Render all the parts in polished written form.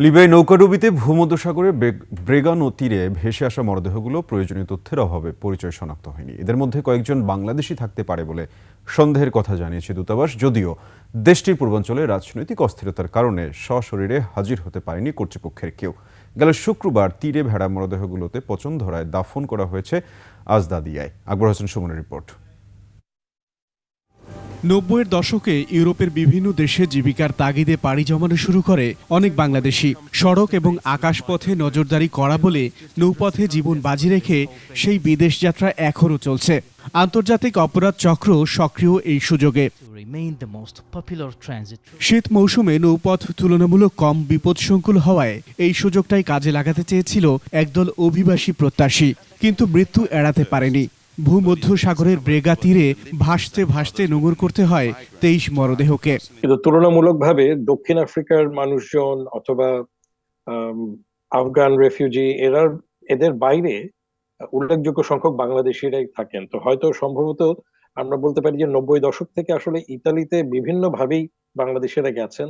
লিবিয়ায় নৌকাডুবিতে ভূমধ্যসাগরে ব্রেগানো তীরে ভেসে আসা মরদেহগুলো প্রয়োজনীয় তথ্যের অভাবে পরিচয় শনাক্ত হয়নি। এদের মধ্যে কয়েকজন বাংলাদেশি থাকতে পারে বলে সন্দেহের কথা জানিয়েছে দূতাবাস। যদিও দেশটির পূর্বাঞ্চলে রাজনৈতিক অস্থিরতার কারণে সশরীরে হাজির হতে পারেনি কর্তৃপক্ষের কেউ। গেল শুক্রবার তীরে ভেড়া মরদেহগুলোতে পচন ধরায় দাফন করা হয়েছে আজদাদিয়ায়। আকবর হোসেন সুমনের রিপোর্ট। ৯০-এর দশকে ইউরোপের বিভিন্ন দেশে জীবিকার তাগিদে পাড়ি জমানো শুরু করে অনেক বাংলাদেশি। সড়ক এবং আকাশপথে নজরদারি করা বলে নৌপথে জীবন বাজি রেখে সেই বিদেশ যাত্রা এখনও চলছে। আন্তর্জাতিক অপরাধ চক্র সক্রিয় এই সুযোগে। শীত মৌসুমে নৌপথ তুলনামূলক কম বিপদসংকুল হওয়ায় এই সুযোগটাই কাজে লাগাতে চেয়েছিল একদল অভিবাসী প্রত্যাশী, কিন্তু মৃত্যু এড়াতে পারেনি। ভূমধ্যসাগরের ব্রেগা তীরে ভাসতে ভাসতে নোঙর করতে হয় ২৩ মরদেহকে। কিন্তু তুলনামূলকভাবে দক্ষিণ আফ্রিকার মানুষজন অথবা আফগান রেফিউজি এদের বাইরে উল্লেখযোগ্য সংখ্যক বাংলাদেশিরাই থাকেন। তো হয়তো সম্ভবত আমরা বলতে পারি যে ৯০ দশক থেকে আসলে ইতালিতে বিভিন্ন ভাবেই বাংলাদেশিরা গেছেন।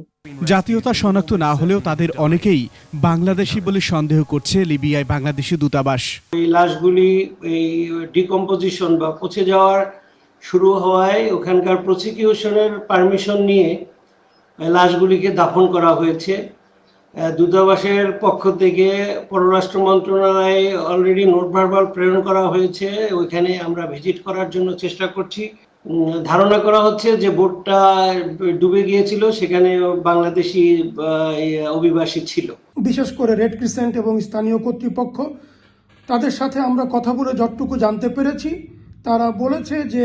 জাতীয়তা শনাক্ত না হলেও তাদের অনেকেই বাংলাদেশি বলে সন্দেহ করছে লিবিয়ায় বাংলাদেশি দূতাবাস। এই লাশগুলি এই ডিকম্পোজিশন বা পচে যাওয়ার শুরু হওয়ায় ওখানকার প্রসিকিউশনের পারমিশন নিয়ে লাশগুলিকে দাফন করা হয়েছে। দূতাবাসের পক্ষ থেকে পররাষ্ট্র মন্ত্রণালয়ে অলরেডি নোট ভার্বাল প্রেরণ করা হয়েছে। ওইখানে আমরা ভিজিট করার জন্য চেষ্টা করছি। ধারণা করা হচ্ছে যে বোটটা ডুবে গিয়েছিল, সেখানে বাংলাদেশি অভিবাসী ছিল। বিশেষ করে রেড ক্রিসেন্ট এবং স্থানীয় কর্তৃপক্ষ, তাদের সাথে আমরা কথা বলে যতটুকু জানতে পেরেছি, তারা বলেছে যে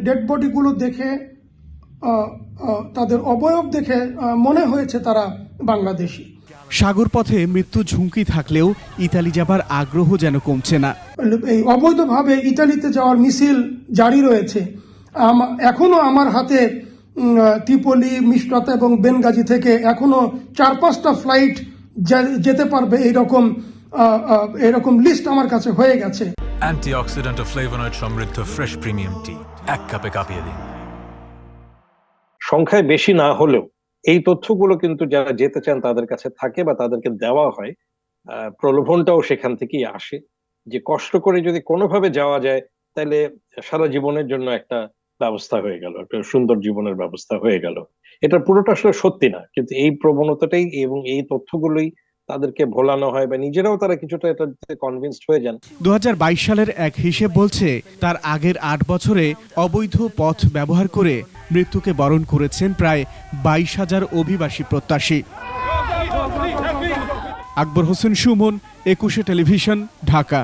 ডেড বডিগুলো দেখে, তাদের অবয়ব দেখে মনে হয়েছে তারা বাংলাদেশি। সাগরপথে মৃত্যু ঝুঁকি থাকলেও ইতালি যাবার আগ্রহ যেন কমছে না। এই অবৈধভাবে ইতালিতে যাওয়ার মিছিল জারি রয়েছে। এখনো আমার হাতে ত্রিপলি, মিশরাত এবং বেনগাজি থেকে এখনো ৪-৫টা ফ্লাইট যেতে পারবে এরকম লিস্ট আমার কাছে হয়ে গেছে। অ্যান্টিঅক্সিডেন্ট ও ফ্লেভোনয়েড সমৃদ্ধ ফ্রেশ প্রিমিয়াম টি এক কাপে কাঁপিয়ে দিন। সংখ্যায় বেশি না হলেও এই তথ্যগুলো কিন্তু যারা যেতে চান তাদের কাছে থাকে বা তাদেরকে দেওয়া হয়। প্রলোভনটাও সেখান থেকেই আসে যে কষ্ট করে যদি কোনোভাবে যাওয়া যায় তাহলে সারা জীবনের জন্য একটা ব্যবস্থা হয়ে গেল, একটা সুন্দর জীবনের ব্যবস্থা হয়ে গেল। এটা পুরোটা আসলে সত্যি না, কিন্তু এই প্রবণতাটাই এবং এই তথ্যগুলোই তাদেরকে ভোলানো হয় বা নিজেরাও তারা কিছুটা এটাতে কনভিন্সড হয়ে যান। ২০২২ সালের এক হিসেব বলছে তার আগের ৮ বছরে অবৈধ পথ ব্যবহার করে মৃত্যুকে বরণ করেছেন প্রায় ২২,০০০ অভিবাসী প্রত্যাশী। আকবর হোসেন সুমন, ২১ টেলিভিশন, ঢাকা।